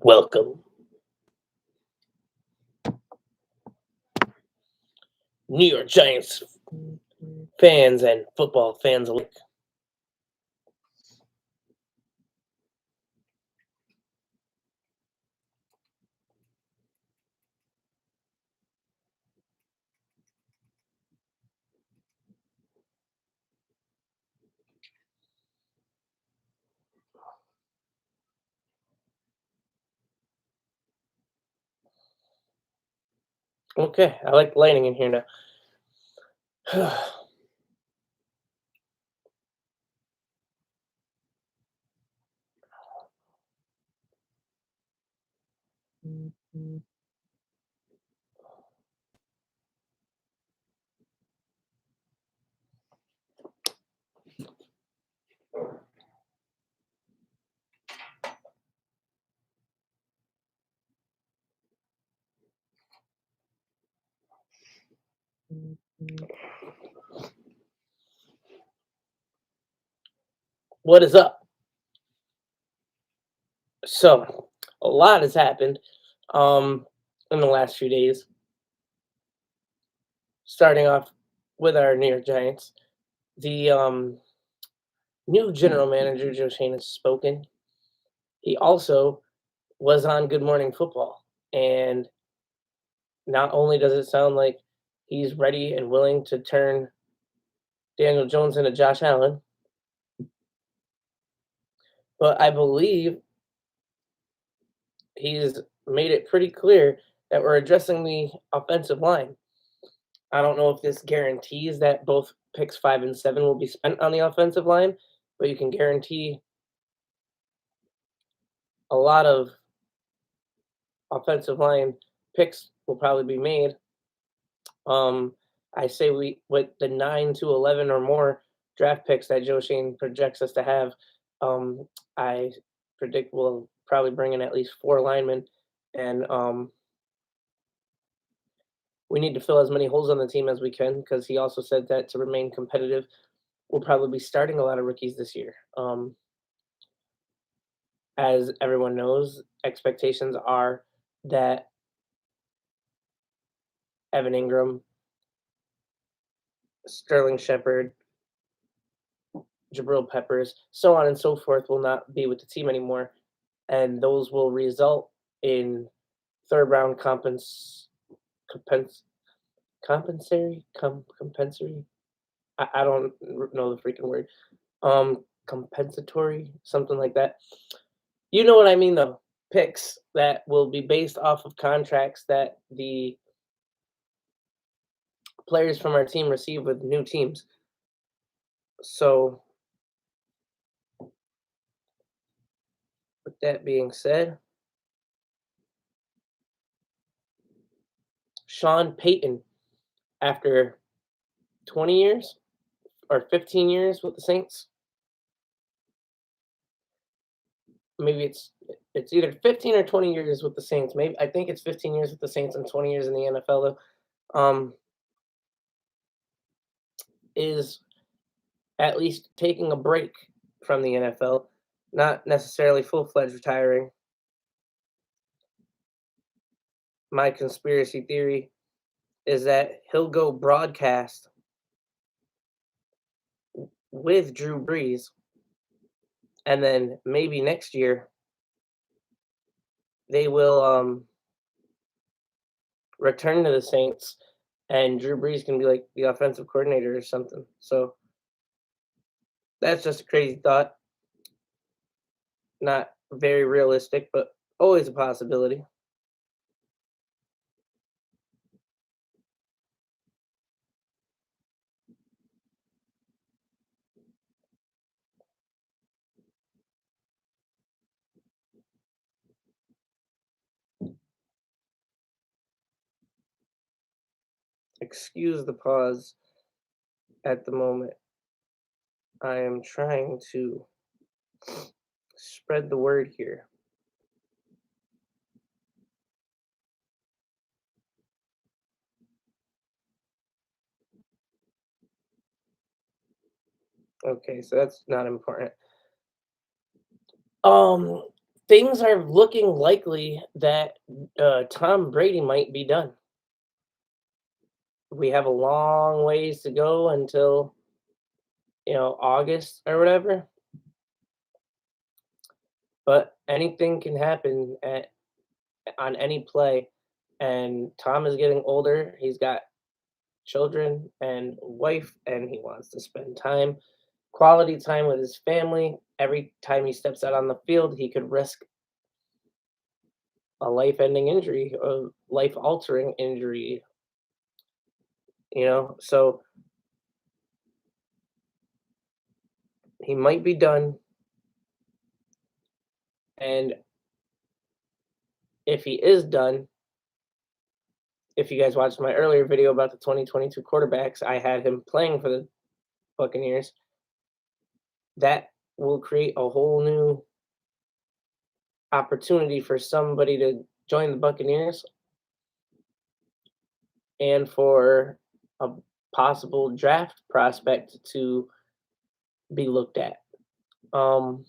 Welcome, New York Giants fans and football fans alike. Okay, I like the lighting in here now. What is up? So, a lot has happened in the last few days. Starting off with our New York Giants, the new general manager Joe Shane has spoken. He also was on Good Morning Football, and not only does it sound like he's ready and willing to turn Daniel Jones into Josh Allen, but I believe he's made it pretty clear that we're addressing the offensive line. I don't know if this guarantees that both picks 5 and 7 will be spent on the offensive line, but you can guarantee a lot of offensive line picks will probably be made. Um, I say we with the 9 to 11 or more draft picks that Joe Shane projects us to have. I predict we'll probably bring in at least 4 linemen, and we need to fill as many holes on the team as we can because he also said that to remain competitive, we'll probably be starting a lot of rookies this year. As everyone knows, expectations are that Evan Ingram, Sterling Shepard, Jabril Peppers, so on and so forth, will not be with the team anymore, and those will result in third round compens- compensatory. I don't know the freaking word. Compensatory, something like that. You know what I mean, though. Picks that will be based off of contracts that the players from our team receive with new teams. So, with that being said, Sean Payton, after 20 years or 15 years with the Saints, maybe it's either 15 or 20 years with the Saints. Maybe I think it's 15 years with the Saints and 20 years in the NFL though. Is at least taking a break from the NFL, not necessarily full-fledged retiring. My conspiracy theory is that he'll go broadcast with Drew Brees, and then maybe next year they will return to the Saints, and Drew Brees can be like the offensive coordinator or something. So that's just a crazy thought. Not very realistic, but always a possibility. Excuse the pause at the moment. I am trying to spread the word here. Okay, so that's not important. Um, things are looking likely that Tom Brady might be done. We have a long ways to go until August or whatever, but anything can happen on any play. And Tom is getting older. He's got children and wife, and he wants to spend quality time with his family. Every time he steps out on the field, he could risk a life-ending injury, a life-altering injury. So he might be done. And if he is done, if you guys watched my earlier video about the 2022 quarterbacks, I had him playing for the Buccaneers. That will create a whole new opportunity for somebody to join the Buccaneers and for a possible draft prospect to be looked at. Um,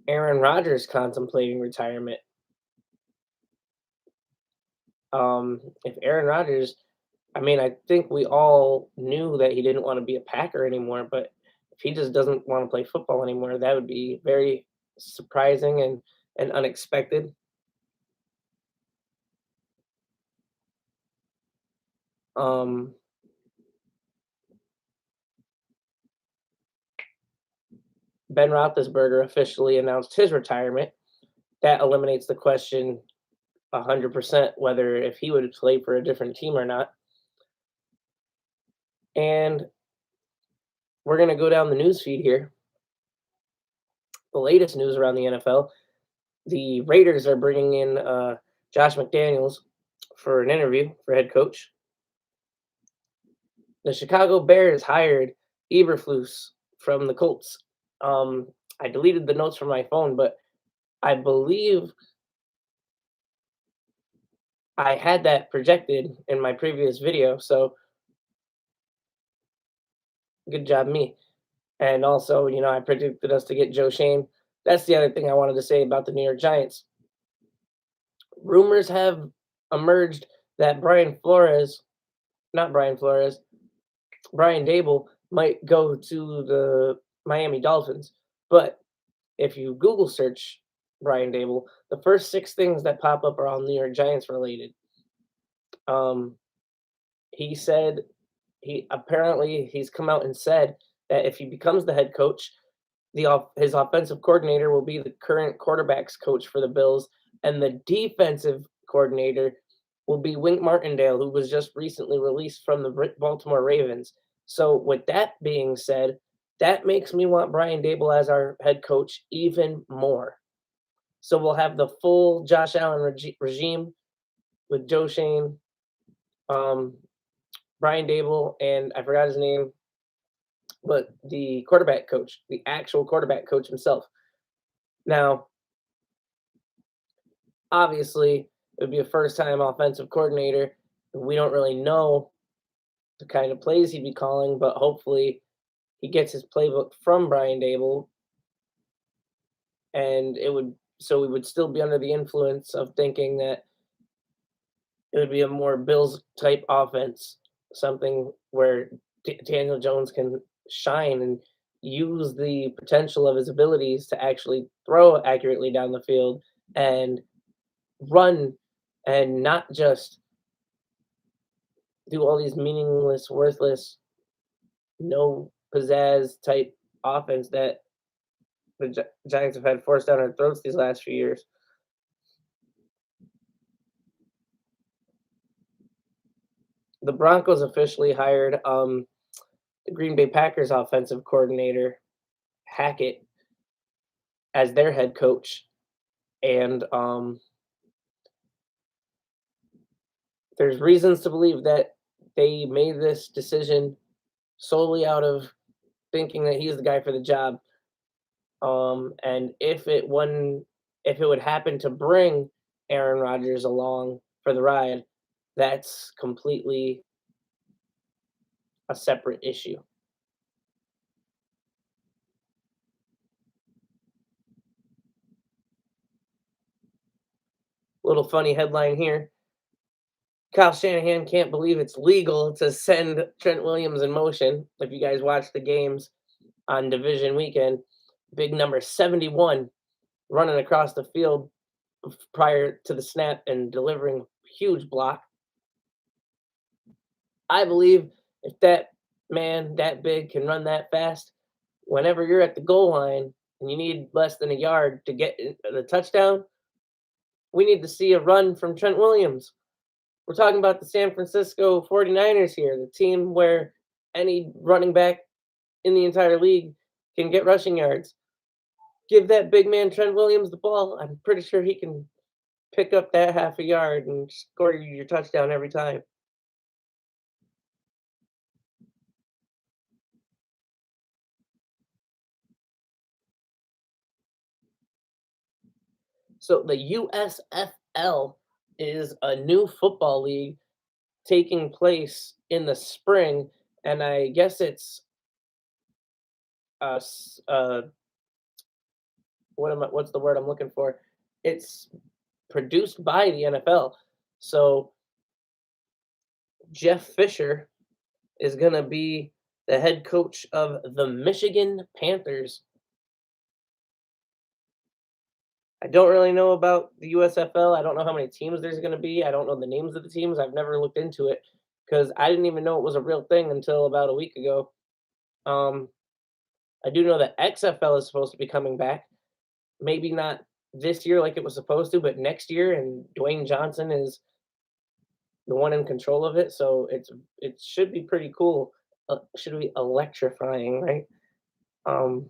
Aaron Rodgers contemplating retirement. If Aaron Rodgers, I mean, I think we all knew that he didn't want to be a Packer anymore, but if he just doesn't want to play football anymore, that would be very surprising and unexpected. Um, Ben Roethlisberger officially announced his retirement. That eliminates the question 100% whether if he would play for a different team or not. And we're going to go down the news feed here. The latest news around the NFL, the Raiders are bringing in Josh McDaniels for an interview for head coach. The Chicago Bears hired Eberflus from the Colts. I deleted the notes from my phone, but I believe I had that projected in my previous video, so good job me. And also, I predicted us to get Joe Shane. That's the other thing I wanted to say about the New York Giants. Rumors have emerged that Brian Flores, Brian Dable might go to the Miami Dolphins. But if you Google search Brian Dable, the first six things that pop up are all New York Giants related. Um, he said he's come out and said that if he becomes the head coach, his offensive coordinator will be the current quarterbacks coach for the Bills, and the defensive coordinator will be Wink Martindale, who was just recently released from the Baltimore Ravens. So, with that being said, that makes me want Brian Dable as our head coach even more. So we'll have the full Josh Allen regime with Joe Shane, um, Brian Dable, and I forgot his name, but the quarterback coach, the actual quarterback coach himself. Now, obviously, it would be a first-time offensive coordinator. We don't really know the kind of plays he'd be calling, but hopefully he gets his playbook from Brian Dable, and we would still be under the influence of thinking that it would be a more Bills type offense, something where Daniel Jones can shine and use the potential of his abilities to actually throw accurately down the field and run and not just do all these meaningless, worthless, no pizzazz type offense that the Giants have had forced down our throats these last few years. The Broncos officially hired the Green Bay Packers offensive coordinator Hackett as their head coach, and there's reasons to believe that they made this decision solely out of thinking that he's the guy for the job. And if it would happen to bring Aaron Rodgers along for the ride, that's completely a separate issue. Little funny headline here. Kyle Shanahan can't believe it's legal to send Trent Williams in motion. If you guys watch the games on division weekend, big number 71 running across the field prior to the snap and delivering huge block. I believe if that man that big can run that fast, whenever you're at the goal line and you need less than a yard to get the touchdown, we need to see a run from Trent Williams. We're talking about the San Francisco 49ers here, the team where any running back in the entire league can get rushing yards. Give that big man Trent Williams the ball. I'm pretty sure he can pick up that half a yard and score you your touchdown every time. So the USFL is a new football league taking place in the spring, and I guess it's uh, s- uh what's the word I'm looking for? It's produced by the NFL. So Jeff Fisher is going to be the head coach of the Michigan Panthers. I don't really know about the USFL. I don't know how many teams there's going to be. I don't know the names of the teams. I've never looked into it because I didn't even know it was a real thing until about a week ago. Um, I do know that XFL is supposed to be coming back. Maybe not this year like it was supposed to, but next year. And Dwayne Johnson is the one in control of it, so it should be pretty cool. Should be electrifying, right? Um,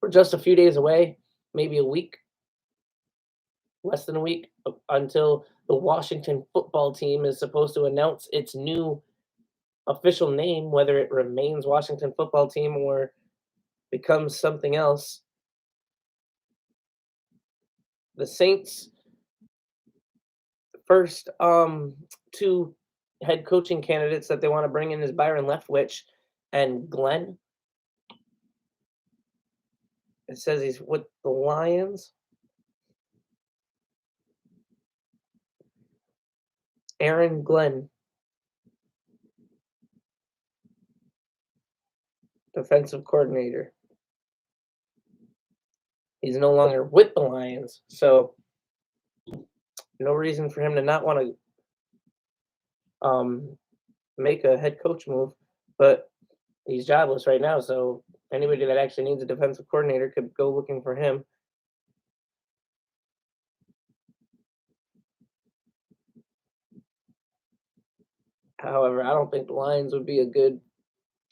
we're just a few days away, maybe a week, less than a week, until the Washington football team is supposed to announce its new official name, whether it remains Washington football team or becomes something else. The Saints' first two head coaching candidates that they want to bring in is Byron Leftwich and Glenn. It says he's with the Lions. Aaron Glenn, defensive coordinator. He's no longer with the Lions, so no reason for him to not want to make a head coach move. But he's jobless right now, so anybody that actually needs a defensive coordinator could go looking for him. However, I don't think the Lions would be a good.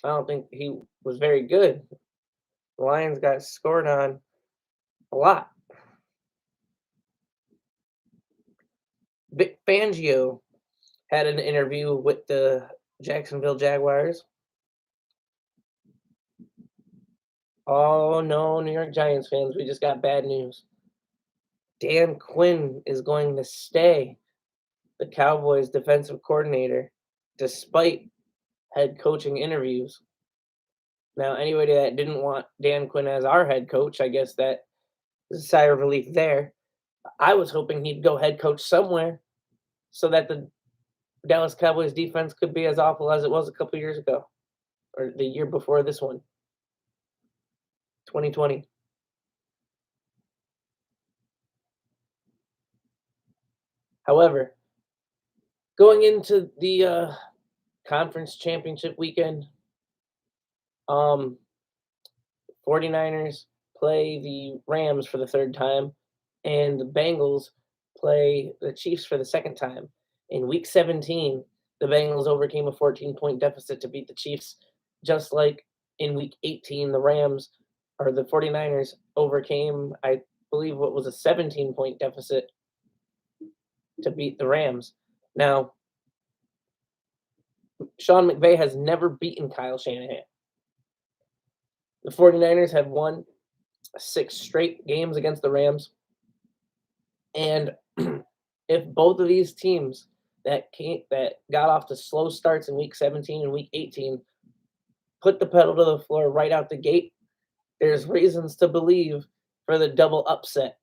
I don't think he was very good. The Lions got scored on a lot. Vic Fangio had an interview with the Jacksonville Jaguars. Oh no, New York Giants fans, we just got bad news. Dan Quinn is going to stay the Cowboys defensive coordinator despite head coaching interviews. Now, anybody that didn't want Dan Quinn as our head coach, I guess that is a sigh of relief there. I was hoping he'd go head coach somewhere so that the Dallas Cowboys defense could be as awful as it was a couple years ago or the year before this one, 2020. However, going into the conference championship weekend, um, 49ers play the Rams for the third time, and the Bengals play the Chiefs for the second time. In week 17, the Bengals overcame a 14-point deficit to beat the Chiefs, just like in week 18, the Rams or the 49ers overcame, I believe, what was a 17-point deficit to beat the Rams. Now, Sean McVay has never beaten Kyle Shanahan. The 49ers have won 6 straight games against the Rams. And if both of these teams that got off to slow starts in week 17 and week 18 put the pedal to the floor right out the gate, there's reasons to believe for the double upset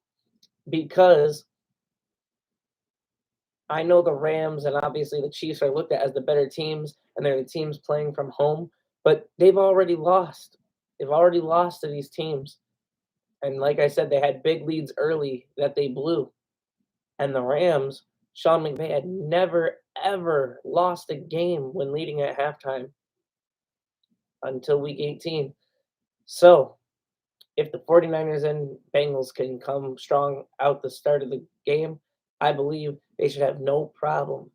because I know the Rams and obviously the Chiefs are looked at as the better teams, and they're the teams playing from home, but they've already lost. They've already lost to these teams. And like I said, they had big leads early that they blew. And the Rams, Sean McVay had never, ever lost a game when leading at halftime until week 18. So if the 49ers and Bengals can come strong out the start of the game, I believe they should have no problem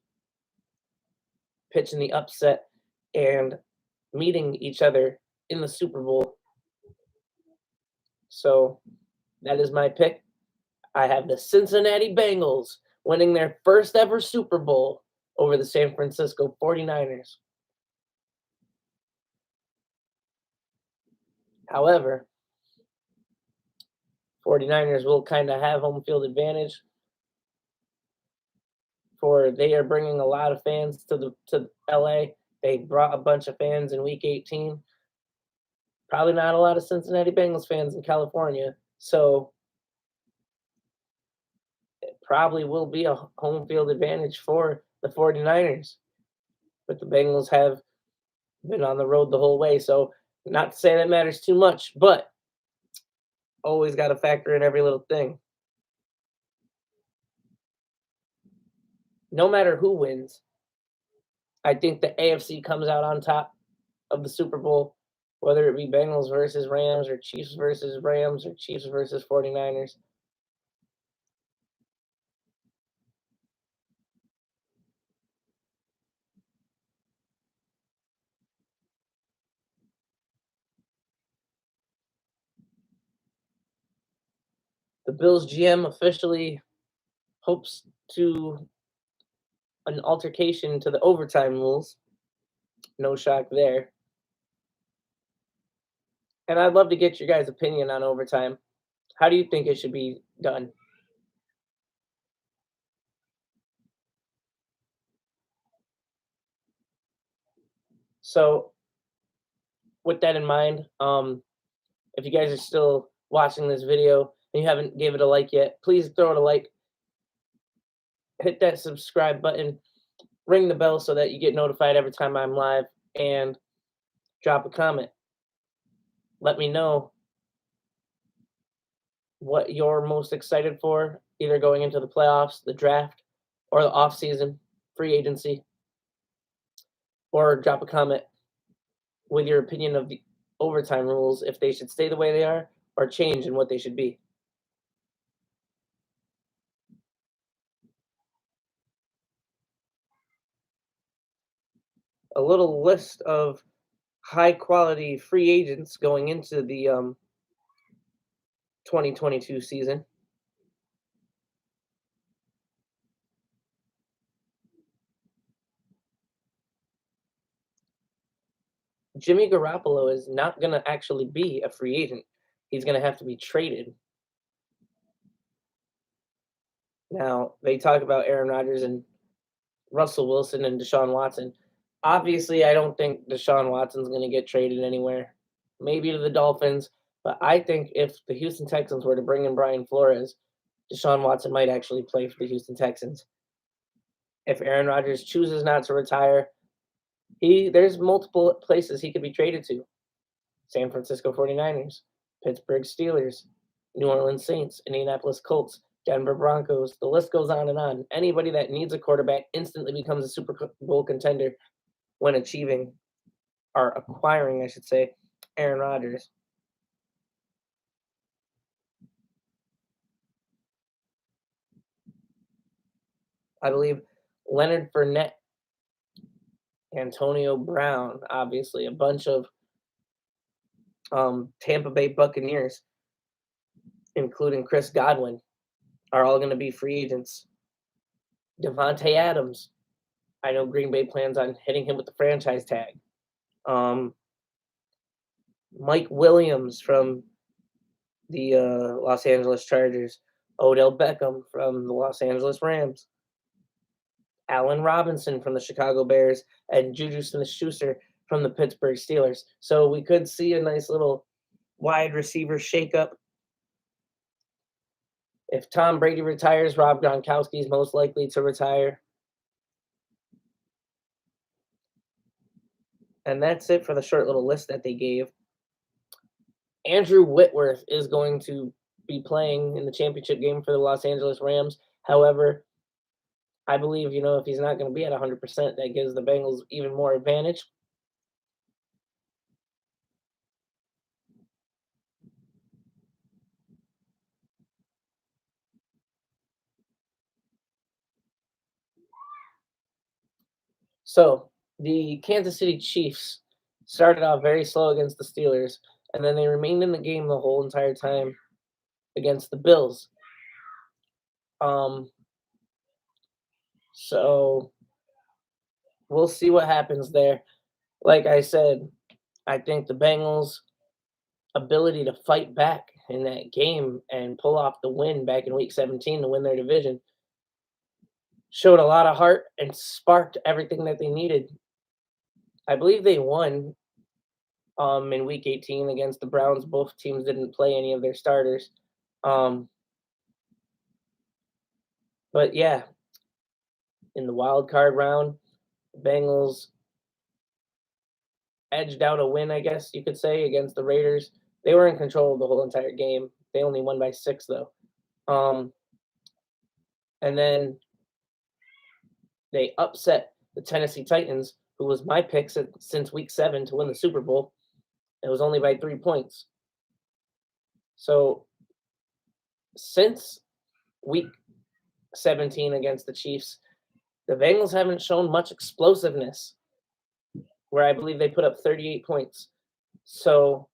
pitching the upset and meeting each other in the Super Bowl. So that is my pick. I have the Cincinnati Bengals winning their first ever Super Bowl over the San Francisco 49ers. However, 49ers will kind of have home field advantage for they are bringing a lot of fans to LA. They brought a bunch of fans in week 18. Probably not a lot of Cincinnati Bengals fans in California. So it probably will be a home field advantage for the 49ers. But the Bengals have been on the road the whole way. So not to say that matters too much, but always got to factor in every little thing. No matter who wins, I think the AFC comes out on top of the Super Bowl, whether it be Bengals versus Rams or Chiefs versus Rams or Chiefs versus 49ers. The Bills GM officially hopes to an altercation to the overtime rules. No shock there. And I'd love to get your guys' opinion on overtime. How do you think it should be done? So, with that in mind, if you guys are still watching this video and you haven't gave it a like yet, please throw it a like, hit that subscribe button, ring the bell so that you get notified every time I'm live, and drop a comment. Let me know what you're most excited for, either going into the playoffs, the draft, or the off season, free agency, or drop a comment with your opinion of the overtime rules, if they should stay the way they are or change and what they should be. A little list of high quality free agents going into the 2022 season. Jimmy Garoppolo is not going to actually be a free agent. He's going to have to be traded. Now, they talk about Aaron Rodgers and Russell Wilson and Deshaun Watson. Obviously, I don't think Deshaun Watson's going to get traded anywhere. Maybe to the Dolphins, but I think if the Houston Texans were to bring in Brian Flores, Deshaun Watson might actually play for the Houston Texans. If Aaron Rodgers chooses not to retire, there's multiple places he could be traded to. San Francisco 49ers, Pittsburgh Steelers, New Orleans Saints, Indianapolis Colts, Denver Broncos. The list goes on and on. Anybody that needs a quarterback instantly becomes a Super Bowl contender when achieving or acquiring, I should say, Aaron Rodgers. I believe Leonard Fournette, Antonio Brown, obviously, a bunch of Tampa Bay Buccaneers, including Chris Godwin, are all going to be free agents. Devontae Adams, I know Green Bay plans on hitting him with the franchise tag. Mike Williams from the Los Angeles Chargers. Odell Beckham from the Los Angeles Rams. Allen Robinson from the Chicago Bears, and Juju Smith-Schuster from the Pittsburgh Steelers. So we could see a nice little wide receiver shakeup. If Tom Brady retires, Rob Gronkowski is most likely to retire. And that's it for the short little list that they gave. Andrew Whitworth is going to be playing in the championship game for the Los Angeles Rams. However, I believe, if he's not going to be at 100%, that gives the Bengals even more advantage. So the Kansas City Chiefs started off very slow against the Steelers, and then they remained in the game the whole entire time against the Bills. Um, so we'll see what happens there. Like I said, I think the Bengals' ability to fight back in that game and pull off the win back in Week 17 to win their division showed a lot of heart and sparked everything that they needed. I believe they won in Week 18 against the Browns. Both teams didn't play any of their starters. Um, but yeah, in the wild card round, the Bengals edged out a win, I guess you could say, against the Raiders. They were in control of the whole entire game. They only won by 6 though. Um, and then they upset the Tennessee Titans, who was my pick since Week 7 to win the Super Bowl. It was only by 3 points. So since Week 17 against the Chiefs, the Bengals haven't shown much explosiveness, where I believe they put up 38 points. So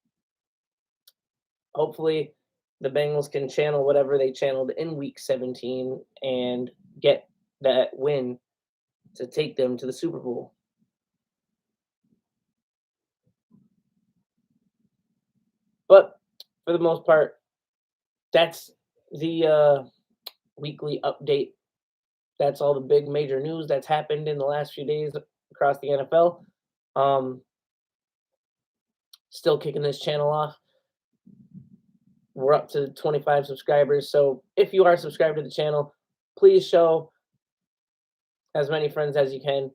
hopefully the Bengals can channel whatever they channeled in Week 17 and get that win to take them to the Super Bowl. But for the most part, that's the weekly update. That's all the big major news that's happened in the last few days across the NFL. Still kicking this channel off. We're up to 25 subscribers. So if you are subscribed to the channel, please show as many friends as you can.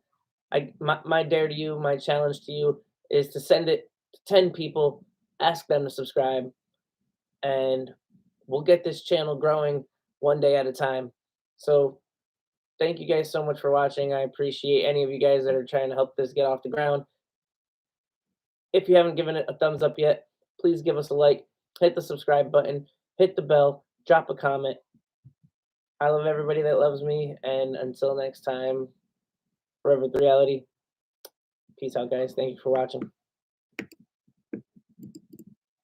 My dare to you, my challenge to you is to send it to 10 people, ask them to subscribe, and we'll get this channel growing one day at a time. So thank you guys so much for watching. I appreciate any of you guys that are trying to help this get off the ground. If you haven't given it a thumbs up yet, please give us a like, hit the subscribe button, hit the bell, drop a comment. I love everybody that loves me, and until next time, forever the reality. Peace out, guys. Thank you for watching.